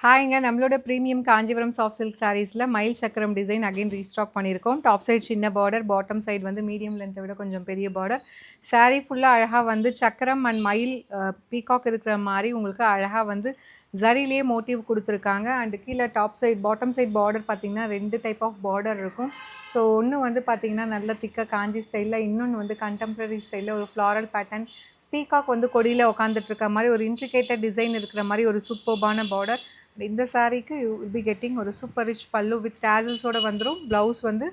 ஹாய்ங்க நம்மளோட premium Kanchipuram soft silk சாரீஸில் மயில் சக்கரம் டிசைன் அகைன் ரீஸ்டாக் பண்ணியிருக்கோம். டாப் சைட் சின்ன பார்டர், பாட்டம் சைடு வந்து மீடியம் லென்த்தை விட கொஞ்சம் பெரிய பார்டர். சாரீ ஃபுல்லாக அழகாக வந்து சக்கரம் அண்ட் மயில் பீகாக் இருக்கிற மாதிரி உங்களுக்கு அழகாக வந்து ஜரிலேயே மோட்டிவ் கொடுத்துருக்காங்க. அண்டு கீழே top side bottom side border பார்த்திங்கன்னா 2 டைப் ஆஃப் பார்டர் இருக்கும். ஸோ ஒன்று வந்து பார்த்திங்கன்னா நல்ல திக்காக காஞ்சி ஸ்டைலில், இன்னொன்று வந்து கண்டெம்ப்ரரி ஸ்டைலில் ஒரு ஃப்ளாரல் பேட்டர்ன் பீகாக் வந்து கொடியில் உட்காந்துட்டு இருக்க மாதிரி ஒரு இன்ட்ரிகேட்டட் டிசைன் இருக்கிற மாதிரி ஒரு சூப்பர்பான பார்டர். இந்த சாரீக்கு யூ வில் பி கெட்டிங் ஒரு சூப்பர் ரிச் பல்லு வித் டேசல்ஸோட வந்துடும். ப்ளவுஸ் வந்து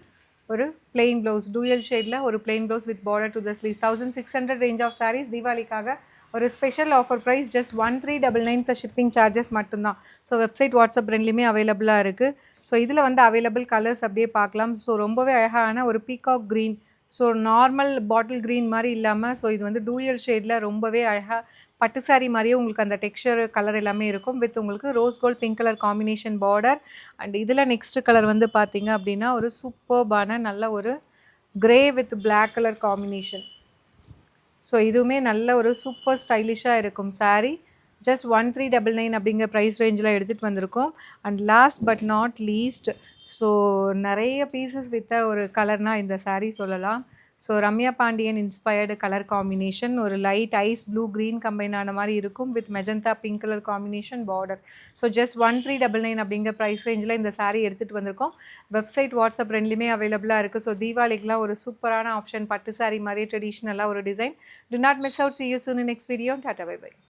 ஒரு பிளெயின் ப்ளவுஸ் டூயல் ஷேடில் ஒரு plain blouse with border to the sleeves. 1600 range of saris. தீபாவளிக்காக ஒரு special offer price just 1399 plus shipping charges மட்டும்தான். ஸோ வெப்சைட் வாட்ஸ்அப் ரெண்டுலேயுமே அவைலபிளாக இருக்குது. ஸோ இதில் வந்து அவைலபிள் கலர்ஸ் அப்படியே பார்க்கலாம். ஸோ ரொம்பவே அழகான ஒரு peacock green, so normal bottle green மாதிரி இல்லாமல் ஸோ இது வந்து டூயல் ஷேடில் ரொம்பவே அழகாக பட்டு சாரி மாதிரியே உங்களுக்கு அந்த டெக்ஸ்சர் கலர் எல்லாமே இருக்கும். வித் உங்களுக்கு rose gold pink colour combination border. And இதில் நெக்ஸ்ட் கலர் வந்து பார்த்தீங்க அப்படின்னா ஒரு சூப்பர்பான நல்ல ஒரு grey with black colour combination. So இதுவுமே நல்ல ஒரு சூப்பர் ஸ்டைலிஷாக இருக்கும் சாரீ. ஜஸ்ட் 1399 அப்படிங்கிற ப்ரைஸ் ரேஞ்சில் எடுத்துகிட்டு வந்திருக்கோம். And last but not least, so நிறைய பீசஸ் வித்த ஒரு கலர்னால் இந்த சாரீ சொல்லலாம். So Ramya Pandian inspired colour combination, ஒரு light ice blue green combine ஆன மாதிரி இருக்கும் with magenta pink colour combination border. So just 1399 அப்படிங்கிற ப்ரைஸ் ரேஞ்சில் இந்த சாரீ எடுத்துகிட்டு வந்திருக்கோம். வெப்சைட் வாட்ஸ்அப் ரெண்டுலேயுமே அவைலபிளாக இருக்குது. ஸோ தீபாவளிக்குலாம் ஒரு சூப்பரான ஆப்ஷன், பட்டு சாரீ மாதிரி ட்ரெடிஷ்னலாக ஒரு design. To not miss out. See you soon in next video. Tata, bye bye.